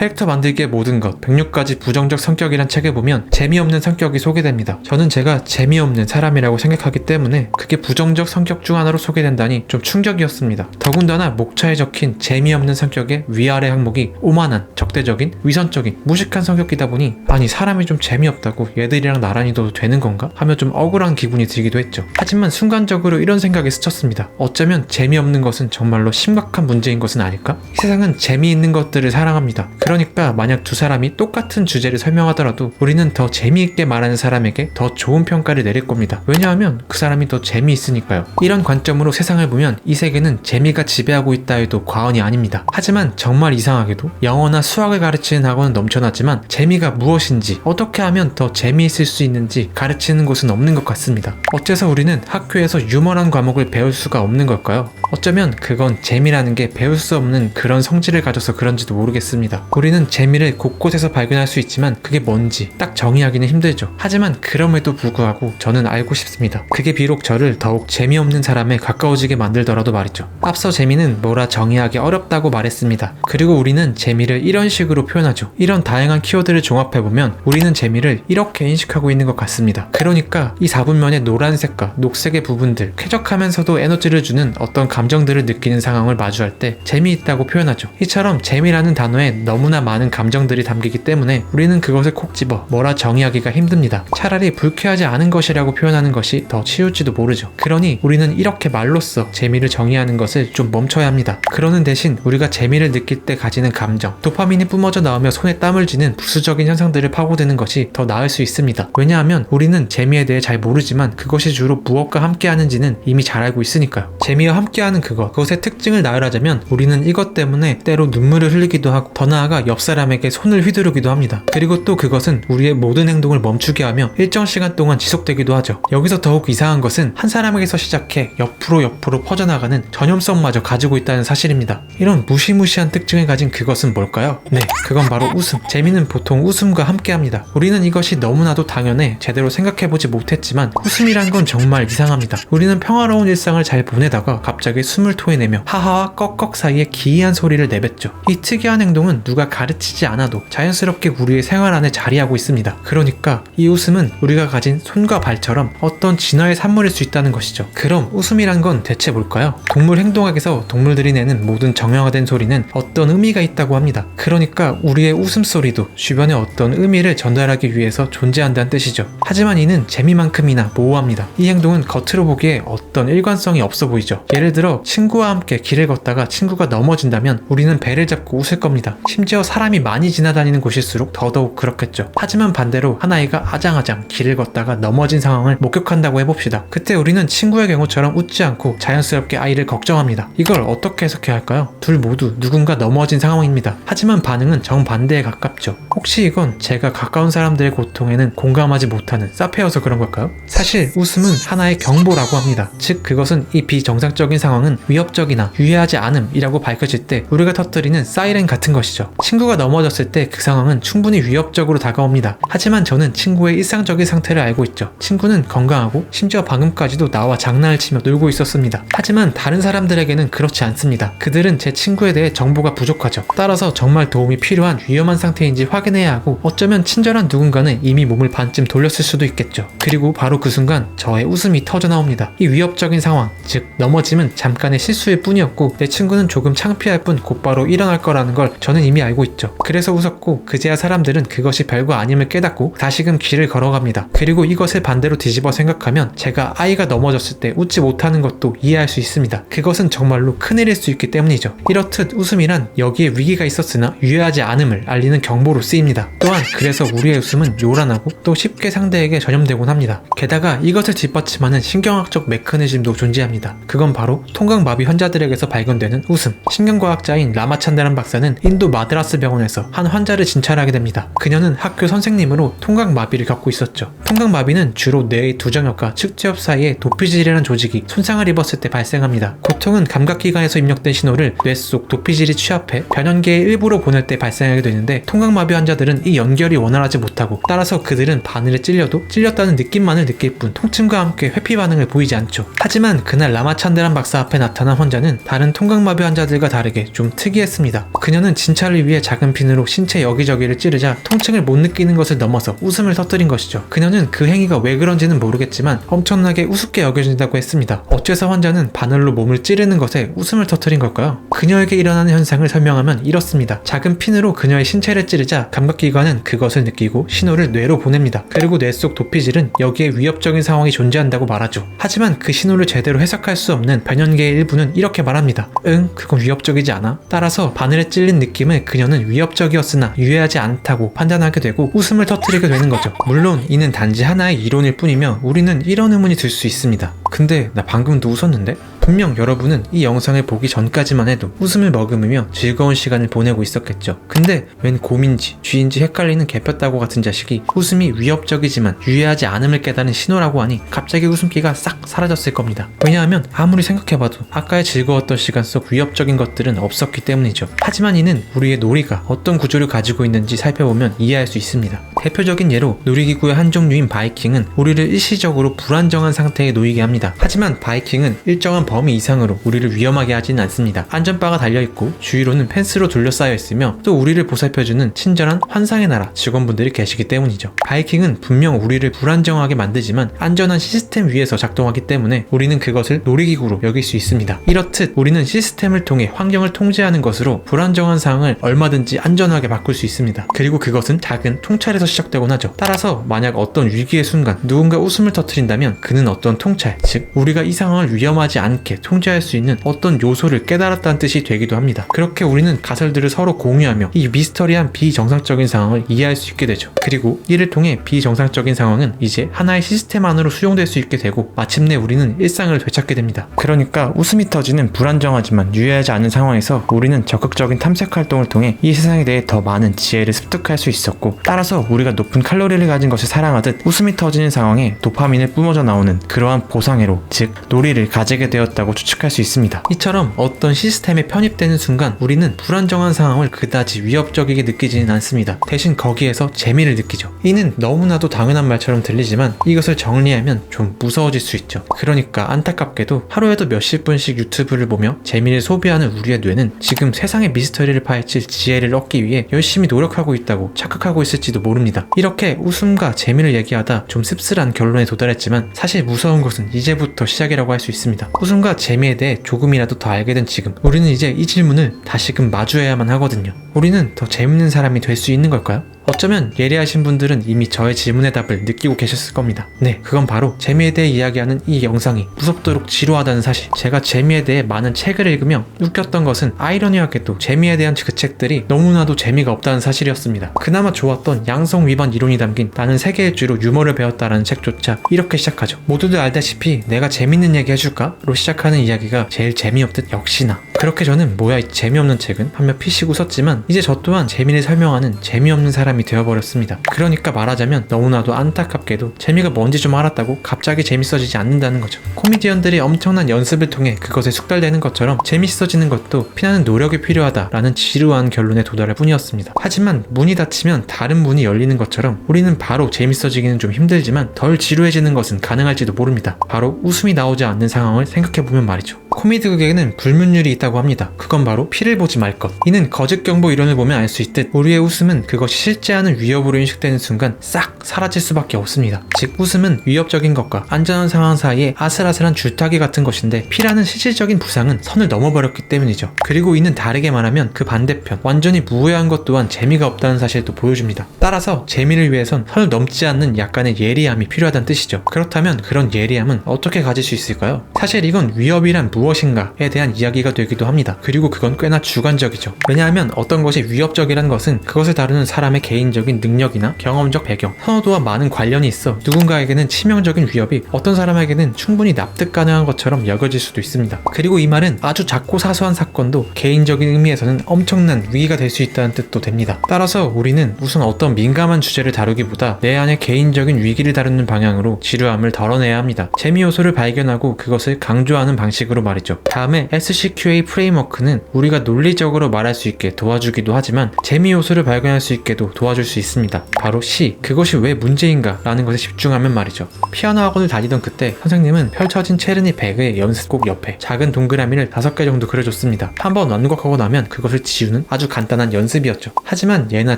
캐릭터 만들기의 모든 것 106가지 부정적 성격이란 책에 보면 재미없는 성격이 소개됩니다. 저는 제가 재미없는 사람이라고 생각하기 때문에 그게 부정적 성격 중 하나로 소개된다니 좀 충격이었습니다. 더군다나 목차에 적힌 재미없는 성격의 위아래 항목이 오만한, 적대적인, 위선적인, 무식한 성격이다 보니 아니 사람이 좀 재미없다고 얘들이랑 나란히 둬도 되는 건가? 하며 좀 억울한 기분이 들기도 했죠. 하지만 순간적으로 이런 생각이 스쳤습니다. 어쩌면 재미없는 것은 정말로 심각한 문제인 것은 아닐까? 세상은 재미있는 것들을 사랑합니다. 그러니까 만약 두 사람이 똑같은 주제를 설명하더라도 우리는 더 재미있게 말하는 사람에게 더 좋은 평가를 내릴 겁니다. 왜냐하면 그 사람이 더 재미있으니까요. 이런 관점으로 세상을 보면 이 세계는 재미가 지배하고 있다 해도 과언이 아닙니다. 하지만 정말 이상하게도 영어나 수학을 가르치는 학원은 넘쳐나지만 재미가 무엇인지 어떻게 하면 더 재미있을 수 있는지 가르치는 곳은 없는 것 같습니다. 어째서 우리는 학교에서 유머란 과목을 배울 수가 없는 걸까요? 어쩌면 그건 재미라는 게 배울 수 없는 그런 성질을 가져서 그런지도 모르겠습니다. 우리는 재미를 곳곳에서 발견할 수 있지만 그게 뭔지 딱 정의하기는 힘들죠. 하지만 그럼에도 불구하고 저는 알고 싶습니다. 그게 비록 저를 더욱 재미없는 사람에 가까워지게 만들더라도 말이죠. 앞서 재미는 뭐라 정의하기 어렵다고 말했습니다. 그리고 우리는 재미를 이런 식으로 표현하죠. 이런 다양한 키워드를 종합해보면 우리는 재미를 이렇게 인식하고 있는 것 같습니다. 그러니까 이 4분면의 노란색과 녹색의 부분들, 쾌적하면서도 에너지를 주는 어떤 감정들을 느끼는 상황을 마주할 때 재미있다고 표현하죠. 이처럼 재미라는 단어에 너무나 많은 감정들이 담기기 때문에 우리는 그것을 콕 집어 뭐라 정의하기가 힘듭니다. 차라리 불쾌하지 않은 것이라고 표현하는 것이 더 치울지도 모르죠. 그러니 우리는 이렇게 말로써 재미를 정의하는 것을 좀 멈춰야 합니다. 그러는 대신 우리가 재미를 느낄 때 가지는 감정, 도파민이 뿜어져 나오며 손에 땀을 쥐는 부수적인 현상들을 파고드는 것이 더 나을 수 있습니다. 왜냐하면 우리는 재미에 대해 잘 모르지만 그것이 주로 무엇과 함께 하는지는 이미 잘 알고 있으니까요. 재미와 함께하는 그것의 특징을 나열하자면 우리는 이것 때문에 때로 눈물을 흘리기도 하고 더 나아가 옆 사람에게 손을 휘두르기도 합니다. 그리고 또 그것은 우리의 모든 행동을 멈추게 하며 일정 시간 동안 지속되기도 하죠. 여기서 더욱 이상한 것은 한 사람에게서 시작해 옆으로 퍼져나가는 전염성마저 가지고 있다는 사실입니다. 이런 무시무시한 특징을 가진 그것은 뭘까요? 네, 그건 바로 웃음. 재미는 보통 웃음과 함께합니다. 우리는 이것이 너무나도 당연해 제대로 생각해보지 못했지만 웃음이란 건 정말 이상합니다. 우리는 평화로운 일상을 잘 보내다가 갑자기 숨을 토해내며 하하와 꺽꺽 사이에 기이한 소리를 내뱉죠. 이 특이한 행동은 누가 가르치지 않아도 자연스럽게 우리의 생활 안에 자리하고 있습니다. 그러니까 이 웃음은 우리가 가진 손과 발처럼 어떤 진화의 산물일 수 있다는 것이죠. 그럼 웃음이란 건 대체 뭘까요? 동물 행동학에서 동물들이 내는 모든 정형화된 소리는 어떤 의미가 있다고 합니다. 그러니까 우리의 웃음소리도 주변에 어떤 의미를 전달하기 위해서 존재한다는 뜻이죠. 하지만 이는 재미만큼이나 모호합니다. 이 행동은 겉으로 보기에 어떤 일관성이 없어 보이죠. 예를 들어 친구와 함께 길을 걷다가 친구가 넘어진다면 우리는 배를 잡고 웃을 겁니다. 심지어 사람이 많이 지나다니는 곳일수록 더더욱 그렇겠죠. 하지만 반대로 한 아이가 아장아장 길을 걷다가 넘어진 상황을 목격한다고 해봅시다. 그때 우리는 친구의 경우처럼 웃지 않고 자연스럽게 아이를 걱정합니다. 이걸 어떻게 해석해야 할까요? 둘 모두 누군가 넘어진 상황입니다. 하지만 반응은 정반대에 가깝죠. 혹시 이건 제가 가까운 사람들의 고통에는 공감하지 못하는 사페여서 그런 걸까요? 사실 웃음은 하나의 경보라고 합니다. 즉 그것은 이 비정상적인 상황은 위협적이나 유해하지 않음이라고 밝혀질 때 우리가 터뜨리는 사이렌 같은 것이죠. 친구가 넘어졌을 때 그 상황은 충분히 위협적으로 다가옵니다. 하지만 저는 친구의 일상적인 상태를 알고 있죠. 친구는 건강하고 심지어 방금까지도 나와 장난을 치며 놀고 있었습니다. 하지만 다른 사람들에게는 그렇지 않습니다. 그들은 제 친구에 대해 정보가 부족하죠. 따라서 정말 도움이 필요한 위험한 상태인지 확인해야 하고 어쩌면 친절한 누군가는 이미 몸을 반쯤 돌렸을 수도 있겠죠. 그리고 바로 그 순간 저의 웃음이 터져 나옵니다. 이 위협적인 상황, 즉 넘어짐은 잠깐의 실수일 뿐이었고 내 친구는 조금 창피할 뿐 곧바로 일어날 거라는 걸 저는 이미 알고 있죠. 그래서 웃었고 그제야 사람들은 그것이 별거 아님을 깨닫고 다시금 길을 걸어갑니다. 그리고 이것을 반대로 뒤집어 생각하면 제가 아이가 넘어졌을 때 웃지 못하는 것도 이해할 수 있습니다. 그것은 정말로 큰일일 수 있기 때문이죠. 이렇듯 웃음이란 여기에 위기가 있었으나 유해하지 않음을 알리는 경보로 쓰입니다. 또한 그래서 우리의 웃음은 요란하고 또 쉽게 상대에게 전염되곤 합니다. 게다가 이것을 뒷받침하는 신경학적 메커니즘도 존재합니다. 그건 바로 통각마비 환자들에게서 발견되는 웃음. 신경과학자인 라마찬드란 박사는 인도 마드라스 병원에서 한 환자를 진찰하게 됩니다. 그녀는 학교 선생님으로 통각마비를 겪고 있었죠. 통각마비는 주로 뇌의 두정엽과 측두엽 사이에 도피질이라는 조직이 손상을 입었을 때 발생합니다. 고통은 감각기관에서 입력된 신호를 뇌 속 도피질이 취합해 변연계의 일부로 보낼 때 발생하게 되는데 통각마비 환자들은 이 연결이 원활하지 못하고 따라서 그들은 바늘에 찔려도 찔렸다는 느낌만을 느낄 뿐 통증과 함께 회피 반응을 보이지 않죠. 하지만 그날 라마찬드란 박사 앞에 나타난 환자는 다른 통각마비 환자들과 다르게 좀 특이했습니다. 그녀는 진찰을 위해 위에 작은 핀으로 신체 여기저기를 찌르자 통증을 못 느끼는 것을 넘어서 웃음을 터뜨린 것이죠. 그녀는 그 행위가 왜 그런지는 모르겠지만 엄청나게 우습게 여겨진다고 했습니다. 어째서 환자는 바늘로 몸을 찌르는 것에 웃음을 터뜨린 걸까요? 그녀에게 일어나는 현상을 설명하면 이렇습니다. 작은 핀으로 그녀의 신체를 찌르자 감각기관은 그것을 느끼고 신호를 뇌로 보냅니다. 그리고 뇌 속 도피질은 여기에 위협적인 상황이 존재한다고 말하죠. 하지만 그 신호를 제대로 해석할 수 없는 변연계의 일부는 이렇게 말합니다. 그건 위협적이지 않아? 따라서 바늘에 찔린 느낌을 그녀는 위협적이었으나 유해하지 않다고 판단하게 되고 웃음을 터뜨리게 되는 거죠. 물론 이는 단지 하나의 이론일 뿐이며 우리는 이런 의문이 들 수 있습니다. 근데 나 방금도 웃었는데? 분명 여러분은 이 영상을 보기 전까지만 해도 웃음을 머금으며 즐거운 시간을 보내고 있었겠죠. 근데 웬 곰인지 쥐인지 헷갈리는 개뼈따구 같은 자식이 웃음이 위협적이지만 유해하지 않음을 깨달은 신호라고 하니 갑자기 웃음기가 싹 사라졌을 겁니다. 왜냐하면 아무리 생각해봐도 아까의 즐거웠던 시간 속 위협적인 것들은 없었기 때문이죠. 하지만 이는 우리의 놀이가 어떤 구조를 가지고 있는지 살펴보면 이해할 수 있습니다. 대표적인 예로 놀이기구의 한 종류인 바이킹은 우리를 일시적으로 불안정한 상태에 놓이게 합니다. 하지만 바이킹은 일정한 범위 이상으로 우리를 위험하게 하지는 않습니다. 안전바가 달려있고 주위로는 펜스로 둘러싸여 있으며 또 우리를 보살펴주는 친절한 환상의 나라 직원분들이 계시기 때문이죠. 바이킹은 분명 우리를 불안정하게 만들지만 안전한 시스템 위에서 작동하기 때문에 우리는 그것을 놀이기구로 여길 수 있습니다. 이렇듯 우리는 시스템을 통해 환경을 통제하는 것으로 불안정한 상황을 얼마든지 안전하게 바꿀 수 있습니다. 그리고 그것은 작은 통찰에서 시작되곤 하죠. 따라서 만약 어떤 위기의 순간 누군가 웃음을 터뜨린다면 그는 어떤 통찰, 즉 우리가 이 상황을 위험하지 않게 통제할 수 있는 어떤 요소를 깨달았다는 뜻이 되기도 합니다. 그렇게 우리는 가설들을 서로 공유하며 이 미스터리한 비정상적인 상황을 이해할 수 있게 되죠. 그리고 이를 통해 비정상적인 상황은 이제 하나의 시스템 안으로 수용될 수 있게 되고 마침내 우리는 일상을 되찾게 됩니다. 그러니까 웃음이 터지는 불안정하지만 유해하지 않은 상황에서 우리는 적극적인 탐색 활동을 통해 이 세상에 대해 더 많은 지혜를 습득할 수 있었고, 따라서 우리가 높은 칼로리를 가진 것을 사랑하듯 웃음이 터지는 상황에 도파민을 뿜어져 나오는 그러한 보상회로, 즉 놀이를 가지게 되었다고 추측할 수 있습니다. 이처럼 어떤 시스템에 편입되는 순간 우리는 불안정한 상황을 그다지 위협적이게 느끼지는 않습니다. 대신 거기에서 재미를 느끼죠. 이는 너무나도 당연한 말처럼 들리지만 이것을 정리하면 좀 무서워질 수 있죠. 그러니까 안타깝게도 하루에도 몇십 분씩 유튜브를 보며 재미를 소비하는 우리의 뇌는 지금 세상의 미스터리를 파헤칠 지혜를 얻기 위해 열심히 노력하고 있다고 착각하고 있을지도 모릅니다. 이렇게 웃음과 재미를 얘기하다 좀 씁쓸한 결론에 도달했지만 사실 무서운 것은 이제부터 시작이라고 할 수 있습니다. 웃음과 재미에 대해 조금이라도 더 알게 된 지금 우리는 이제 이 질문을 다시금 마주해야만 하거든요. 우리는 더 재밌는 사람이 될 수 있는 걸까요? 어쩌면 예리하신 분들은 이미 저의 질문의 답을 느끼고 계셨을 겁니다. 네, 그건 바로 재미에 대해 이야기하는 이 영상이 무섭도록 지루하다는 사실. 제가 재미에 대해 많은 책을 읽으며 웃겼던 것은 아이러니하게도 재미에 대한 그 책들이 너무나도 재미가 없다는 사실이었습니다. 그나마 좋았던 양성 위반 이론이 담긴 나는 세계 일주로 유머를 배웠다라는 책조차 이렇게 시작하죠. 모두들 알다시피 내가 재밌는 얘기 해줄까? 로 시작하는 이야기가 제일 재미없듯 역시나. 그렇게 저는 뭐야 이 재미없는 책은 하며 피식 웃었지만 이제 저 또한 재미를 설명하는 재미없는 사람이 되어버렸습니다. 그러니까 말하자면 너무나도 안타깝게도 재미가 뭔지 좀 알았다고 갑자기 재밌어지지 않는다는 거죠. 코미디언들이 엄청난 연습을 통해 그것에 숙달되는 것처럼 재밌어지는 것도 피나는 노력이 필요하다라는 지루한 결론에 도달할 뿐이었습니다. 하지만 문이 닫히면 다른 문이 열리는 것처럼 우리는 바로 재밌어지기는 좀 힘들지만 덜 지루해지는 것은 가능할지도 모릅니다. 바로 웃음이 나오지 않는 상황을 생각해보면 말이죠. 코미디극에는 불문율이 있다고 합니다. 그건 바로 피를 보지 말 것. 이는 거짓 경보 이론을 보면 알 수 있듯 우리의 웃음은 그것이 실제하는 위협으로 인식되는 순간 싹 사라질 수밖에 없습니다. 즉 웃음은 위협적인 것과 안전한 상황 사이에 아슬아슬한 줄타기 같은 것인데 피라는 실질적인 부상은 선을 넘어버렸기 때문이죠. 그리고 이는 다르게 말하면 그 반대편 완전히 무해한 것 또한 재미가 없다는 사실도 보여줍니다. 따라서 재미를 위해선 선을 넘지 않는 약간의 예리함이 필요하다는 뜻이죠. 그렇다면 그런 예리함은 어떻게 가질 수 있을까요? 사실 이건 위협이란 무엇인가에 대한 이야기가 되기도 합니다. 그리고 그건 꽤나 주관적이죠. 왜냐하면 어떤 것이 위협적이란 것은 그것을 다루는 사람의 개인적인 능력이나 경험적 배경, 선호도와 많은 관련이 있어 누군가에게는 치명적인 위협이 어떤 사람에게는 충분히 납득 가능한 것처럼 여겨질 수도 있습니다. 그리고 이 말은 아주 작고 사소한 사건도 개인적인 의미에서는 엄청난 위기가 될 수 있다는 뜻도 됩니다. 따라서 우리는 우선 어떤 민감한 주제를 다루기보다 내 안의 개인적인 위기를 다루는 방향으로 지루함을 덜어내야 합니다. 재미 요소를 발견하고 그것을 강조하는 방식으로 말이죠. 다음에 SCQA 프레임워크는 우리가 논리적으로 말할 수 있게 도와주기도 하지만 재미 요소를 발견할 수 있게도 도와줄 수 있습니다. 바로 C, 그것이 왜 문제인가 라는 것에 집중하면 말이죠. 피아노 학원을 다니던 그때 선생님은 펼쳐진 체르니 배그의 연습곡 옆에 작은 동그라미를 5개 정도 그려줬습니다. 한번 완곡하고 나면 그것을 지우는 아주 간단한 연습이었죠. 하지만 예나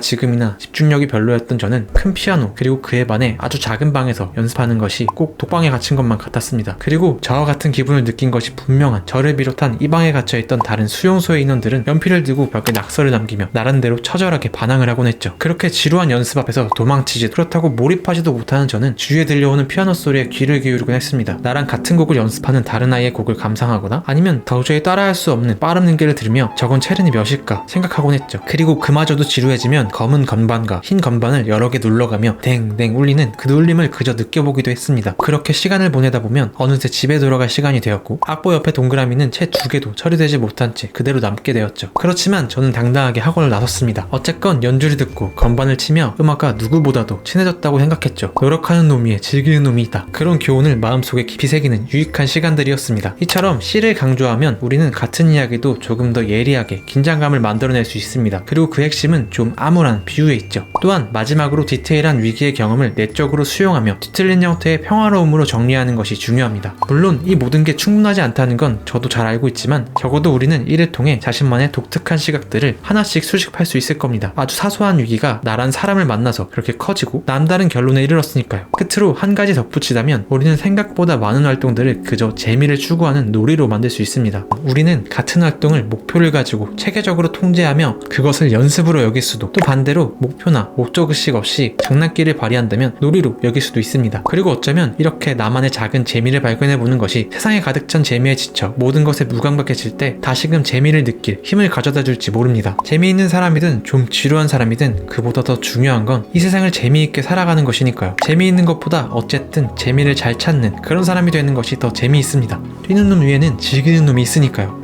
지금이나 집중력이 별로였던 저는 큰 피아노 그리고 그에 반해 아주 작은 방에서 연습하는 것이 꼭 독방에 갇힌 것만 같았습니다. 그리고 저와 같은 기분을 느낀 것이 분명한 저를 비롯한 이 방에 갇혀있던 다른 수용소의 인원들은 연필을 들고 벽에 낙서를 남기며 나름대로 처절하게 반항을 하곤 했죠. 그렇게 지루한 연습 앞에서 도망치지도 그렇다고 몰입하지도 못하는 저는 주위에 들려오는 피아노 소리에 귀를 기울이곤 했습니다. 나랑 같은 곡을 연습하는 다른 아이의 곡을 감상하거나 아니면 도저히 따라할 수 없는 빠른 음계를 들으며 저건 체르니 몇일까 생각하곤 했죠. 그리고 그마저도 지루해지면 검은 건반과 흰 건반을 여러 개 눌러가며 댕댕 울리는 그 울림을 그저 느껴보기도 했습니다. 그렇게 시간을 보내다 보면 어느새 집에 돌아갈 시간이 되었고 악보 옆에 동그라미는 채 2개도 처리되지 못한 채 그대로 남게 되었죠. 그렇지만 저는 당당하게 학원을 나섰습니다. 어쨌건 연주를 듣고 건반을 치며 음악과 누구보다도 친해졌다고 생각했죠. 노력하는 놈이에 즐기는 놈이 있다. 그런 교훈을 마음속에 깊이 새기는 유익한 시간들이었습니다. 이처럼 C를 강조하면 우리는 같은 이야기도 조금 더 예리하게 긴장감을 만들어낼 수 있습니다. 그리고 그 핵심은 좀 암울한 비유에 있죠. 또한 마지막으로 디테일한 위기의 경험을 내적으로 수용하며 뒤틀린 형태의 평화로움으로 정리하는 것이 중요합니다. 물론 이 모든 게 충분하지 않다는 건 저도 잘 알고 있지만 적어도 우리는 이를 통해 자신만의 독특한 시각들을 하나씩 수집할 수 있을 겁니다. 아주 사소한 위기가 나란 사람을 만나서 그렇게 커지고 남다른 결론에 이르렀으니까요. 끝으로 한 가지 덧붙이자면 우리는 생각보다 많은 활동들을 그저 재미를 추구하는 놀이로 만들 수 있습니다. 우리는 같은 활동을 목표를 가지고 체계적으로 통제하며 그것을 연습으로 여길 수도, 또 반대로 목표나 목적의식 없이 장난기를 발휘한다면 놀이로 여길 수도 있습니다. 그리고 어쩌면 이렇게 나만의 작은 재미를 발견해보는 것이 세상에 가득 찬 재미에 지쳐 모든 것에 무감각해질 때 다시금 재미를 느낄 힘을 가져다 줄지 모릅니다. 재미있는 사람이든 좀 지루한 사람이든 그보다 더 중요한 건 이 세상을 재미있게 살아가는 것이니까요. 재미있는 것보다 어쨌든 재미를 잘 찾는 그런 사람이 되는 것이 더 재미있습니다. 뛰는 놈 위에는 즐기는 놈이 있으니까요.